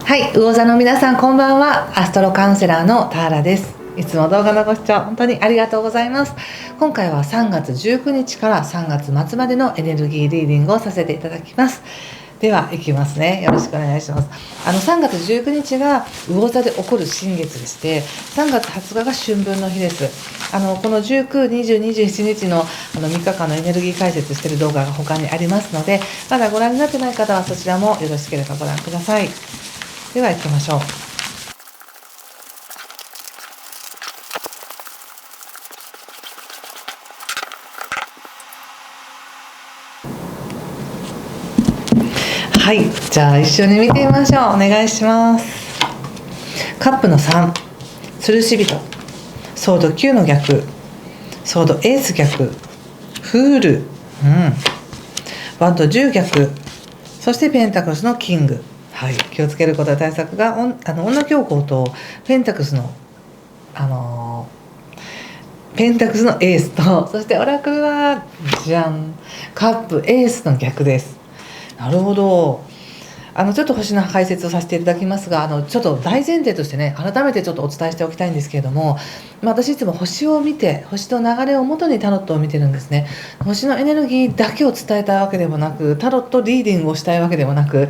はい、魚座の皆さんこんばんは。アストロカウンセラーの田原です。いつも動画のご視聴本当にありがとうございます。今回は3月19日から3月末までのエネルギーリーディングをさせていただきます。ではいきますね。よろしくお願いします。3月19日が魚座で起こる新月でして、3月20日が春分の日です。この19、20、27日の3日間のエネルギー解説している動画が他にありますので、まだご覧になってない方はそちらもよろしければご覧ください。では行きましょう。はい、じゃあ一緒に見てみましょう。お願いします。カップの3、吊るし人、ソード9の逆、ソードエース逆、フール、ワンド10逆、そしてペンタクルスのキング。はい、気をつけることや対策が女教皇とペンタクルスのペンタクルスのエースと、そしてオラクルはじゃん、カップエースの逆です。なるほど。ちょっと星の解説をさせていただきますが、ちょっと大前提としてね、改めてちょっとお伝えしておきたいんですけれども、私いつも星を見て、星の流れをもとにタロットを見てるんですね。星のエネルギーだけを伝えたいわけでもなく、タロットリーディングをしたいわけでもなく、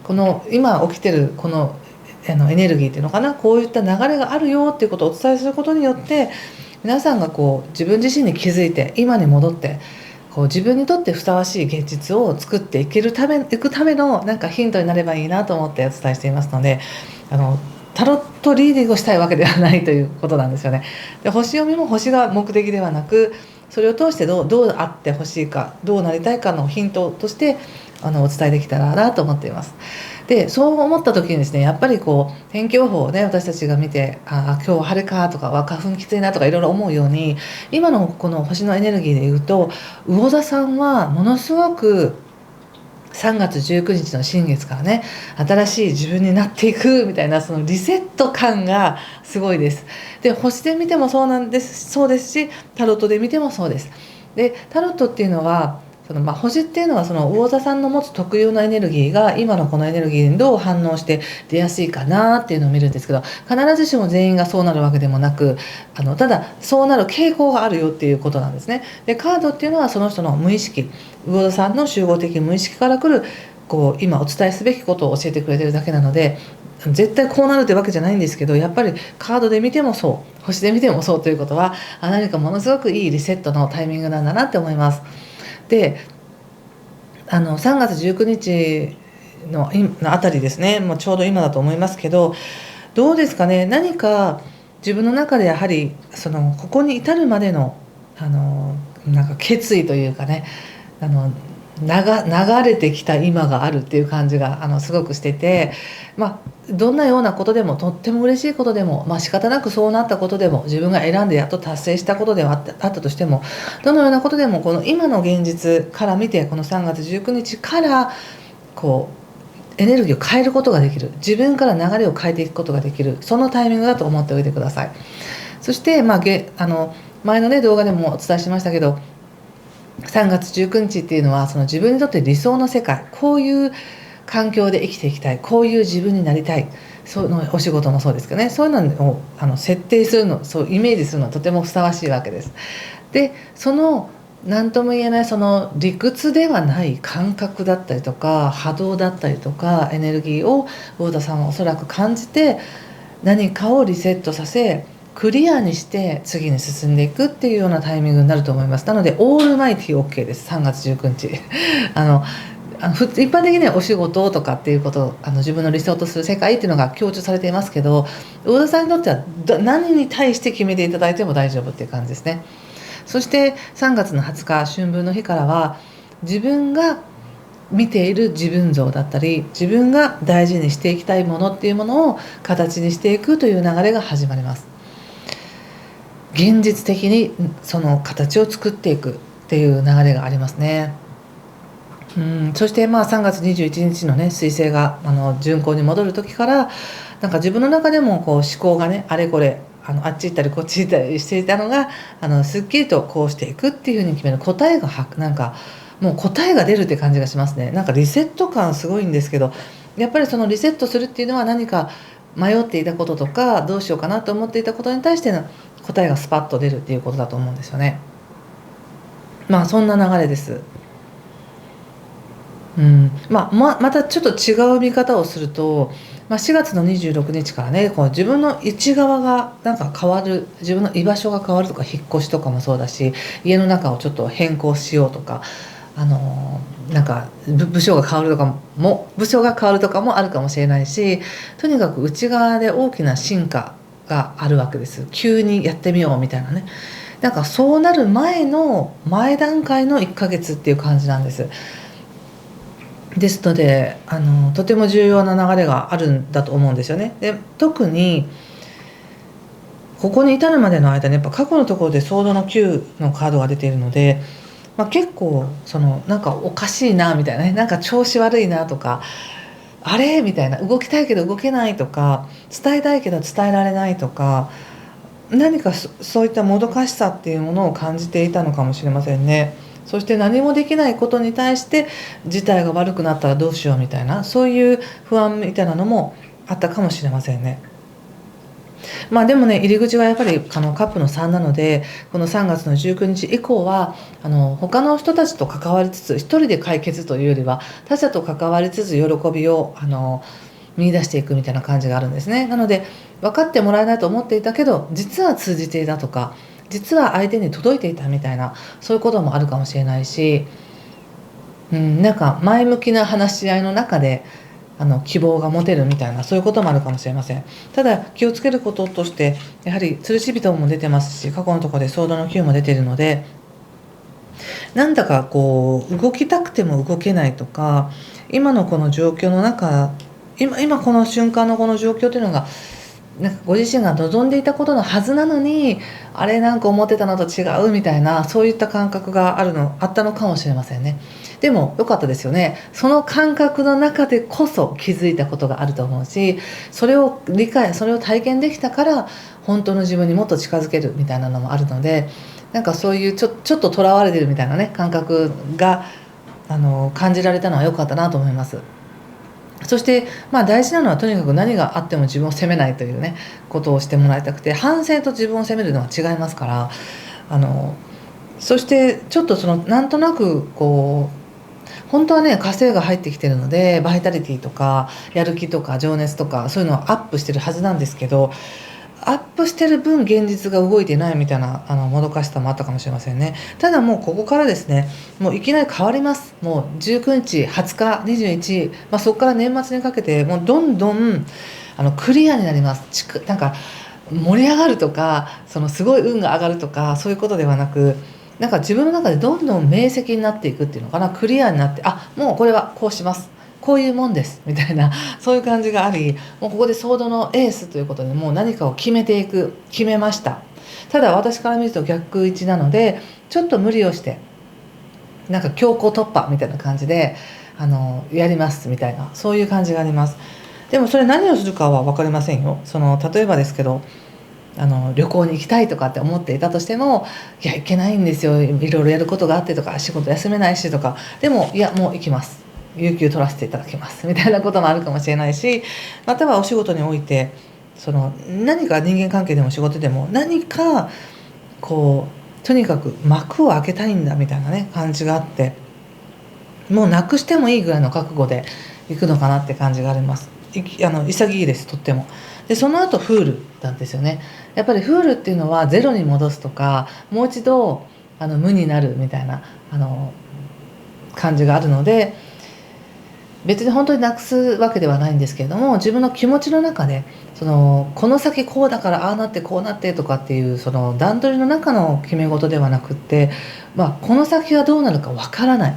この今起きてるこのエネルギーっていうのかな、こういった流れがあるよっていうことをお伝えすることによって、皆さんがこう自分自身に気づいて今に戻ってこう自分にとってふさわしい現実を作っていくためのなんかヒントになればいいなと思ってお伝えしていますので、タロットリーディングをしたいわけではないということなんですよね。で、星読みも星が目的ではなく、それを通してどうあってほしいか、どうなりたいかのヒントとしてお伝えできたらなと思っています。で、そう思った時にですね、やっぱりこう天気予報をね、私たちが見て、今日は晴れかとか、花粉きついなとかいろいろ思うように、今のこの星のエネルギーでいうと、魚座さんはものすごく3月19日の新月からね、新しい自分になっていくみたいな、そのリセット感がすごいです。で、星で見てもそうですし、タロットで見てもそうです。で、タロットっていうのは星っていうのはその魚座さんの持つ特有のエネルギーが今のこのエネルギーにどう反応して出やすいかなっていうのを見るんですけど、必ずしも全員がそうなるわけでもなく、ただそうなる傾向があるよっていうことなんですね。で、カードっていうのはその人の無意識、魚座さんの集合的無意識から来るこう今お伝えすべきことを教えてくれてるだけなので、絶対こうなるってわけじゃないんですけど、やっぱりカードで見てもそう、星で見てもそうということは、何かものすごくいいリセットのタイミングなんだなって思います。で、3月19日のあたりですね、もうちょうど今だと思いますけど、どうですかね。何か自分の中でやはりここに至るまでのなんか決意というかね、流れてきた今があるっていう感じがすごくしてて、どんなようなことでも、とっても嬉しいことでも、仕方なくそうなったことでも、自分が選んでやっと達成したことではあったとしても、どのようなことでもこの今の現実から見て、この3月19日からこうエネルギーを変えることができる、自分から流れを変えていくことができる、そのタイミングだと思っておいてください。そして、前のね動画でもお伝えしましたけど、3月19日っていうのはその自分にとって理想の世界、こういう環境で生きていきたい、こういう自分になりたい、そのお仕事もそうですけどね、そういうのを設定するの、そうイメージするのはとてもふさわしいわけです。で、その何とも言えないその理屈ではない感覚だったりとか波動だったりとかエネルギーを魚田さんはおそらく感じて、何かをリセットさせクリアにして次に進んでいくっていうようなタイミングになると思います。なのでオールマイティ OK です。3月19日一般的にはお仕事とかっていうことを自分の理想とする世界っていうのが強調されていますけど、魚田さんにとっては何に対して決めていただいても大丈夫っていう感じですね。そして3月の20日春分の日からは、自分が見ている自分像だったり、自分が大事にしていきたいものっていうものを形にしていくという流れが始まります。現実的にその形を作っていくっていう流れがありますね。そして3月21日のね彗星が順行に戻る時から、なんか自分の中でもこう思考がねあれこれあっち行ったりこっち行ったりしていたのがすっきりとこうしていくっていうふうに決める答えがなんかもう答えが出るって感じがしますね。なんかリセット感すごいんですけど、やっぱりそのリセットするっていうのは何か迷っていたこととかどうしようかなと思っていたことに対しての答えがスパッと出るっていうことだと思うんですよね。まあそんな流れです。またちょっと違う見方をすると、4月の26日からねこう自分の内側がなんか変わる、自分の居場所が変わるとか、引っ越しとかもそうだし、家の中をちょっと変更しようとか、なんか部署が変わるとかもあるかもしれないし、とにかく内側で大きな進化があるわけです。急にやってみようみたいなね、なんかそうなる前段階の1ヶ月っていう感じなんです。ですのでとても重要な流れがあるんだと思うんですよね。で特にここに至るまでの間にやっぱ過去のところでソードの9のカードが出ているので、結構なんかおかしいなみたいなね、なんか調子悪いなとか、あれみたいな、動きたいけど動けないとか、伝えたいけど伝えられないとか、何かそういったもどかしさっていうものを感じていたのかもしれませんね。そして何もできないことに対して事態が悪くなったらどうしようみたいな、そういう不安みたいなのもあったかもしれませんね。でもね、入り口はやっぱりカップの3なので、この3月の19日以降は他の人たちと関わりつつ、一人で解決というよりは他者と関わりつつ喜びを見出していくみたいな感じがあるんですね。なので分かってもらえないと思っていたけど実は通じていたとか、実は相手に届いていたみたいな、そういうこともあるかもしれないし、なんか前向きな話し合いの中で希望が持てるみたいな、そういうこともあるかもしれません。ただ気をつけることとして、やはり吊るし人も出てますし、過去のところでソードの9も出ているので、なんだかこう動きたくても動けないとか、今のこの状況の中、今この瞬間のこの状況というのがなんかご自身が望んでいたことのはずなのに、あれなんか思ってたのと違うみたいな、そういった感覚があったのかもしれませんね。でも良かったですよね。その感覚の中でこそ気づいたことがあると思うし、それを体験できたから本当の自分にもっと近づけるみたいなのもあるので、なんかそういうちょっと囚われてるみたいなね感覚が感じられたのは良かったなと思います。そして大事なのは、とにかく何があっても自分を責めないというねことをしてもらいたくて、反省と自分を責めるのは違いますから、そしてちょっとなんとなくこう本当はね火星が入ってきてるので、バイタリティとかやる気とか情熱とかそういうのをアップしてるはずなんですけど、アップしてる分現実が動いてないみたいなもどかしさもあったかもしれませんね。ただもうここからですね、もういきなり変わります。もう19日20日21、そこから年末にかけてもうどんどんクリアになります。なんか盛り上がるとかすごい運が上がるとかそういうことではなく、なんか自分の中でどんどん明晰になっていくっていうのかな、クリアになって、もうこれはこうします、こういうもんですみたいな、そういう感じがあり、もうここでソードのエースということでもう何かを決めました。ただ私から見ると逆位置なので、ちょっと無理をしてなんか強行突破みたいな感じでやりますみたいな、そういう感じがあります。でもそれ何をするかは分かりませんよ。例えばですけど旅行に行きたいとかって思っていたとしても、いや行けないんですよ、いろいろやることがあってとか、仕事休めないしとか、でもいやもう行きます、有給取らせていただきますみたいなこともあるかもしれないし、またはお仕事において何か人間関係でも仕事でも何かこうとにかく幕を開けたいんだみたいなね感じがあって、もうなくしてもいいぐらいの覚悟で行くのかなって感じがあります。潔いです、とっても。でその後フールなんですよね。やっぱりフールっていうのはゼロに戻すとか、もう一度無になるみたいな感じがあるので、別に本当になくすわけではないんですけれども、自分の気持ちの中でこの先こうだからああなってこうなってとかっていう段取りの中の決め事ではなくって、この先はどうなるかわからない、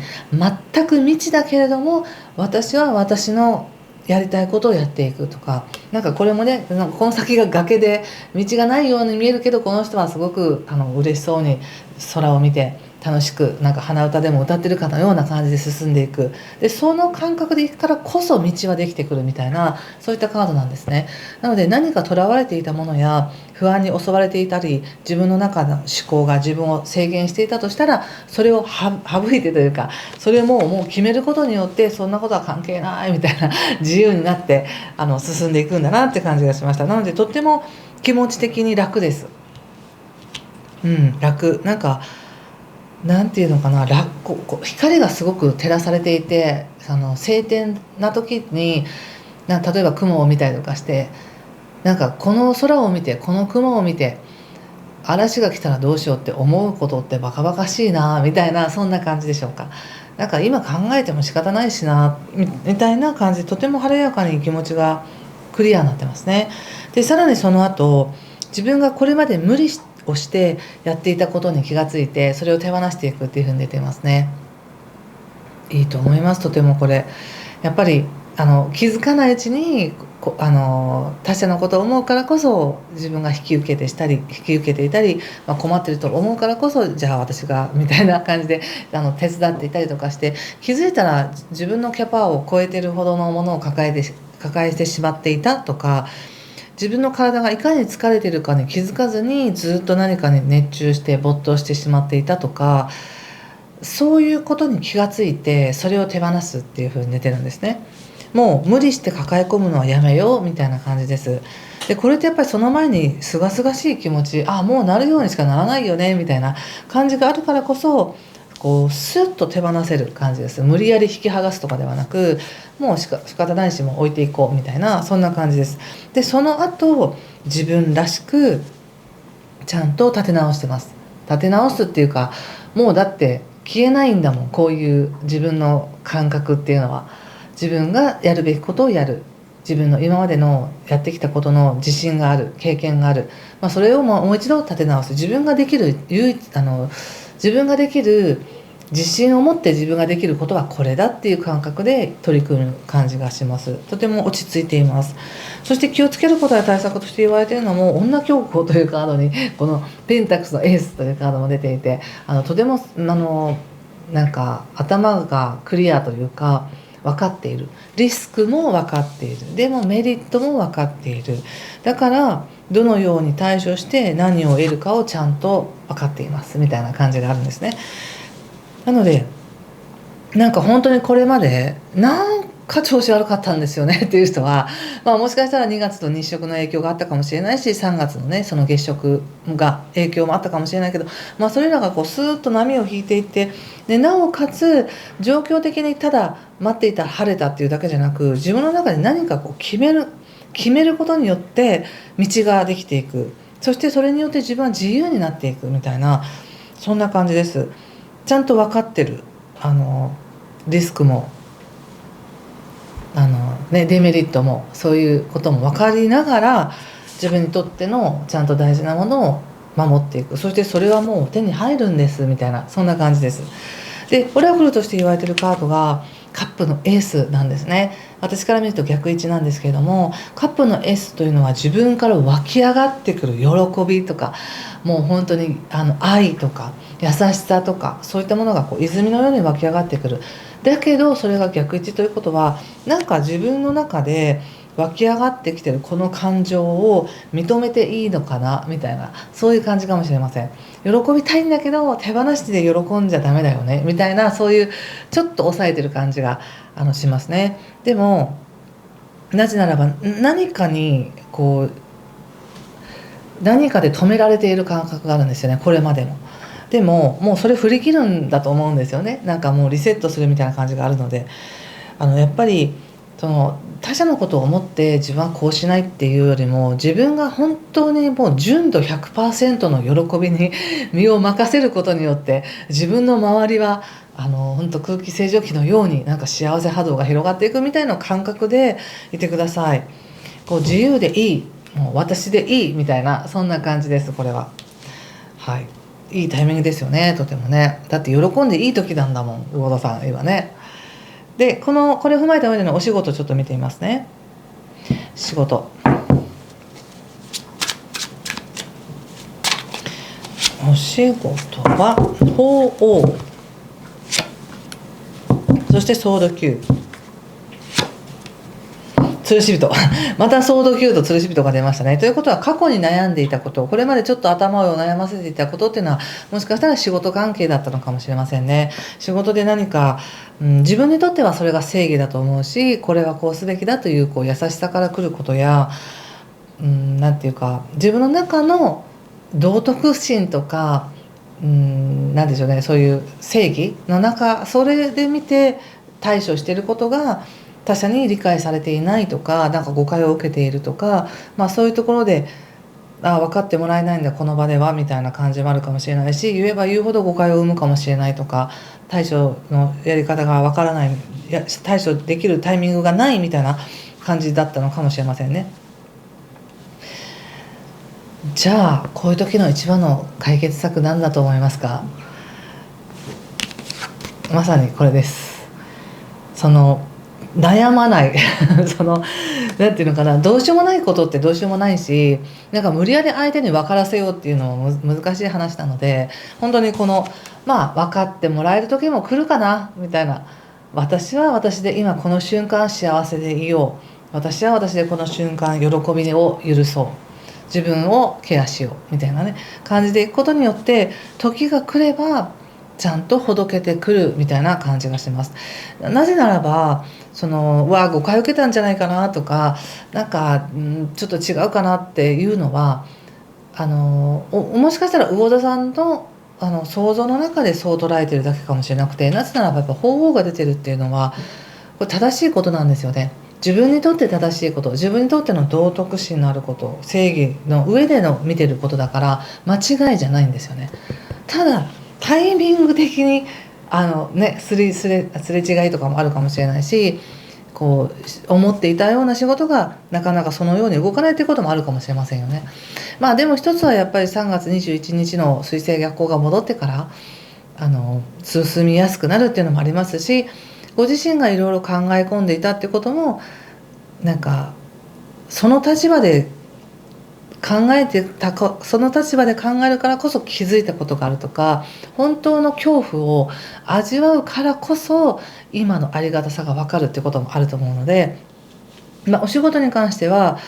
全く未知だけれども私は私のやりたいことをやっていくとか、なんかこれもね、なんかこの先が崖で道がないように見えるけど、この人はすごく嬉しそうに空を見て楽しくなんか鼻歌でも歌ってるかのような感じで進んでいく。でその感覚でいくからこそ道はできてくるみたいな、そういったカードなんですね。なので何かとらわれていたものや不安に襲われていたり、自分の中の思考が自分を制限していたとしたら、それを省いてというか、それをもう決めることによって、そんなことは関係ないみたいな自由になって進んでいくんだなって感じがしました。なのでとっても気持ち的に楽です。楽。なんかなんていうのかな、光がすごく照らされていて、晴天な時に例えば雲を見たりとかして、なんかこの空を見て、この雲を見て、嵐が来たらどうしようって思うことってバカバカしいなみたいな、そんな感じでしょうか。なんか今考えても仕方ないしなみたいな感じで、とても晴れやかに気持ちがクリアになってますね。でさらにその後、自分がこれまで無理をしてやっていたことに気がついて、それを手放していくっていうふうに出てますね。いいと思います。とてもこれやっぱり気づかないうちに他者のことを思うからこそ、自分が引き受けていたり、困ってると思うからこそ、じゃあ私がみたいな感じで手伝っていたりとかして、気づいたら自分のキャパを超えてるほどのものを抱えてしまっていたとか、自分の体がいかに疲れているかに気づかずにずっと何かに熱中して没頭してしまっていたとか、そういうことに気がついて、それを手放すっていう風に出てるんですね。もう無理して抱え込むのはやめようみたいな感じです。でこれってやっぱりその前に清々しい気持ち、もうなるようにしかならないよねみたいな感じがあるからこそ、こうスッと手放せる感じです。無理やり引き剥がすとかではなく、もう仕方ないしもう置いていこうみたいな、そんな感じです。でその後、自分らしくちゃんと立て直してます。立て直すっていうか、もうだって消えないんだもん、こういう自分の感覚っていうのは。自分がやるべきことをやる、自分の今までのやってきたことの自信がある、経験がある、それをもう一度立て直す。自分ができる自信を持って自分ができることはこれだっていう感覚で取り組む感じがします。とても落ち着いています。そして気をつけることや対策として言われているのも、女教皇というカードにこのペンタクスのエースというカードも出ていて、とてもなんか頭がクリアというか、分かっている、リスクも分かっている、でもメリットも分かっている、だからどのように対処して何を得るかをちゃんと分かっていますみたいな感じがあるんですね。なのでなんか本当にこれまでなんか調子悪かったんですよねっていう人は、もしかしたら2月の日食の影響があったかもしれないし、3月のねその月食が影響もあったかもしれないけど、それらがこうスーッと波を引いていって、でなおかつ状況的にただ待っていたら晴れたっていうだけじゃなく、自分の中で何かこう決めることによって道ができていく。そしてそれによって自分は自由になっていくみたいな、そんな感じです。ちゃんと分かってる、リスクもデメリットも、そういうことも分かりながら、自分にとってのちゃんと大事なものを守っていく。そしてそれはもう手に入るんですみたいな、そんな感じです。でオラクルとして言われているカードがカップのエースなんですね。私から見ると逆位置なんですけれども、カップのエースというのは自分から湧き上がってくる喜びとか、もう本当に愛とか優しさとか、そういったものがこう泉のように湧き上がってくる。だけどそれが逆位置ということは、なんか自分の中で湧き上がってきてるこの感情を認めていいのかなみたいな、そういう感じかもしれません。喜びたいんだけど手放して喜んじゃダメだよねみたいな、そういうちょっと抑えてる感じがしますね。でもなぜならば、何かで止められている感覚があるんですよね、これまでも。でももうそれ振り切るんだと思うんですよね。なんかもうリセットするみたいな感じがあるので、やっぱりその他者のことを思って自分はこうしないっていうよりも、自分が本当にもう純度 100% の喜びに身を任せることによって、自分の周りは本当空気清浄機のようになんか幸せ波動が広がっていくみたいな感覚でいてください。こう自由でいい、もう私でいいみたいな、そんな感じです。これはいいタイミングですよね、とてもね。だって喜んでいい時なんだもん、魚田さん今ね。でこれを踏まえた上でのお仕事ちょっと見てみますね。仕事、お仕事は鳳凰、そしてソード9、吊るし人またソード9と吊るし人が出ましたね。ということは、過去に悩んでいたこと、これまでちょっと頭を悩ませていたことっていうのは、もしかしたら仕事関係だったのかもしれませんね。仕事で何か、自分にとってはそれが正義だと思うし、これはこうすべきだという、優しさから来ることや、なんていうか、自分の中の道徳心とか、なんでしょうね、そういう正義の中、それで見て対処していることが他者に理解されていないとか、なんか誤解を受けているとか、そういうところで分かってもらえないんだこの場ではみたいな感じもあるかもしれないし、言えば言うほど誤解を生むかもしれないとか、対処のやり方が分からない、対処できるタイミングがないみたいな感じだったのかもしれませんね。じゃあこういう時の一番の解決策なんだと思いますか？まさにこれです。悩まないなんていうのかな、どうしようもないことってどうしようもないし、なんか無理やり相手に分からせようっていうのも難しい話なので、本当に分かってもらえる時も来るかなみたいな、私は私で今この瞬間幸せでいよう、私は私でこの瞬間喜びを許そう、自分をケアしようみたいなね感じでいくことによって、時が来ればちゃんとほどけてくるみたいな感じがします。なぜならば、誤解を受けたんじゃないかなとか、なんか、ちょっと違うかなっていうのは、もしかしたら魚田さんの想像の中でそう捉えてるだけかもしれなくて、なぜならばやっぱ鳳凰が出てるっていうのはこれ正しいことなんですよね。自分にとって正しいこと、自分にとっての道徳心のあること、正義の上での見てることだから間違いじゃないんですよね。ただタイミング的にすれ違いとかもあるかもしれないし、思っていたような仕事がなかなかそのように動かないということもあるかもしれませんよね。でも一つはやっぱり3月21日の水星逆行が戻ってから進みやすくなるっていうのもありますし、ご自身がいろいろ考え込んでいたってことも、なんかその立場でその立場で考えるからこそ気づいたことがあるとか、本当の恐怖を味わうからこそ今のありがたさが分かるってこともあると思うので、お仕事に関しては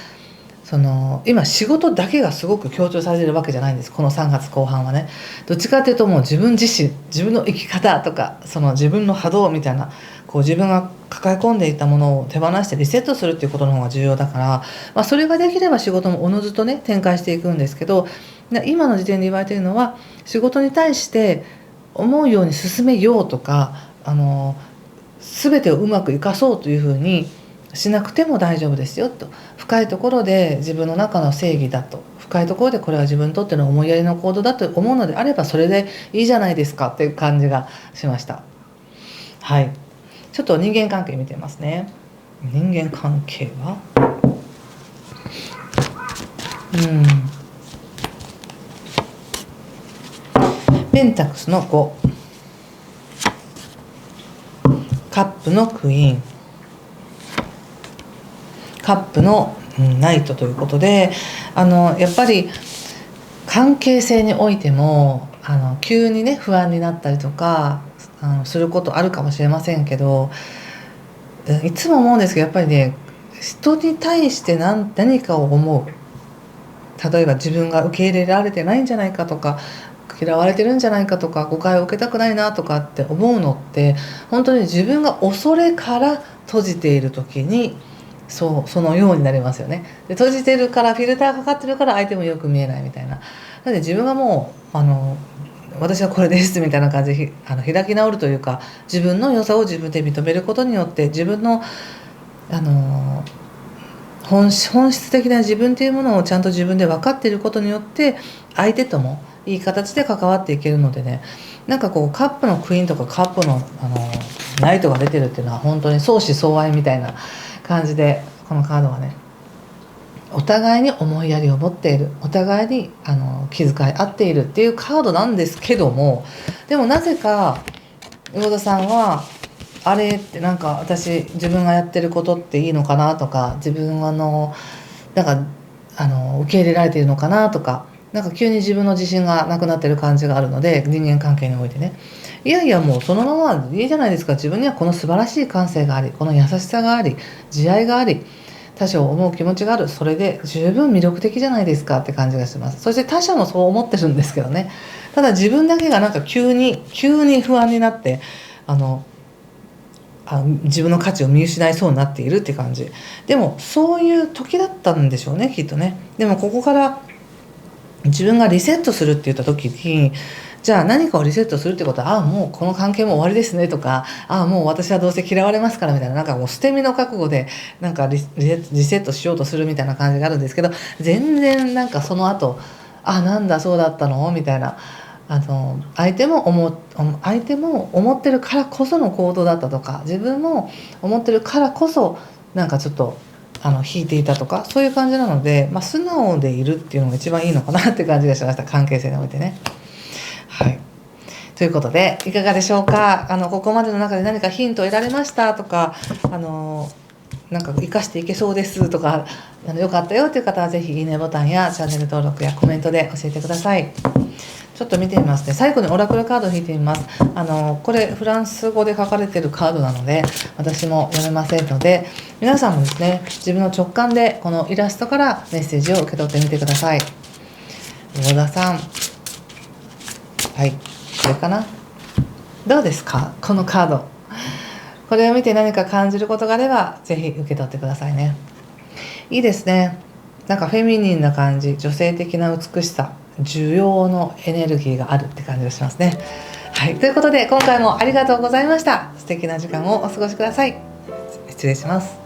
今仕事だけがすごく強調されてるわけじゃないんです。この3月後半はね、どっちかというともう自分自身、自分の生き方とか、自分の波動みたいな、自分が抱え込んでいたものを手放してリセットするっていうことの方が重要だから、それができれば仕事もおのずとね展開していくんですけど、今の時点で言われているのは、仕事に対して思うように進めようとか、全てをうまく生かそうというふうにしなくても大丈夫ですよと。深いところで自分の中の正義だと、深いところでこれは自分にとっての思いやりの行動だと思うのであれば、それでいいじゃないですかっていう感じがしました。はい、ちょっと人間関係見てますね。人間関係はペンタクスの5、カップのクイーン、カップのナイトということで、やっぱり関係性においても急にね不安になったりとかすることあるかもしれませんけど、いつも思うんですけど、やっぱりね、人に対して何かを思う、例えば自分が受け入れられてないんじゃないかとか、嫌われてるんじゃないかとか、誤解を受けたくないなとかって思うのって、本当に自分が恐れから閉じている時にそのようになりますよね。で、閉じてるからフィルターかかってるから相手もよく見えないみたいな。なので自分がもう私はこれですみたいな感じで開き直るというか、自分の良さを自分で認めることによって、自分の本質的な自分というものをちゃんと自分で分かっていることによって、相手ともいい形で関わっていけるのでね、なんかカップのクイーンとかカップのナイトが出てるっていうのは本当に相思相愛みたいな感じで、このカードはね、お互いに思いやりを持っている、お互いに気遣い合っているっていうカードなんですけども、でもなぜか魚田さんはあれってなんか私自分がやってることっていいのかなとか、自分はなんか受け入れられているのかなとか、なんか急に自分の自信がなくなってる感じがあるので、人間関係においてね、いやいやもうそのままいいじゃないですか、自分にはこの素晴らしい感性があり、この優しさがあり、慈愛があり、他者を思う気持ちがある、それで十分魅力的じゃないですかって感じがします。そして他者もそう思ってるんですけどね。ただ自分だけがなんか急に不安になって自分の価値を見失いそうになっているって感じ。でもそういう時だったんでしょうね、きっとね。でもここから自分がリセットするって言った時に、じゃあ何かをリセットするってことは、もうこの関係も終わりですねとか、もう私はどうせ嫌われますからみたいな、なんかもう捨て身の覚悟でなんかリセットしようとするみたいな感じがあるんですけど、全然なんかその後、なんだそうだったのみたいな、相手も思ってるからこその行動だったとか、自分も思ってるからこそなんかちょっと引いていたとか、そういう感じなので、素直でいるっていうのが一番いいのかなって感じがしました、関係性においてね。はい、ということでいかがでしょうか。ここまでの中で何かヒントを得られましたとか、なんか生かしていけそうですとか、よかったよという方はぜひいいねボタンやチャンネル登録やコメントで教えてください。ちょっと見てみますね。最後にオラクルカードを引いてみます。これフランス語で書かれているカードなので私も読めませんので、皆さんもですね、自分の直感でこのイラストからメッセージを受け取ってみてください。魚田さん、はい、これかな。どうですか、このカード。これを見て何か感じることがあればぜひ受け取ってくださいね。いいですね。なんかフェミニンな感じ、女性的な美しさ、需要のエネルギーがあるって感じがしますね。はい、ということで今回もありがとうございました。素敵な時間をお過ごしください。失礼します。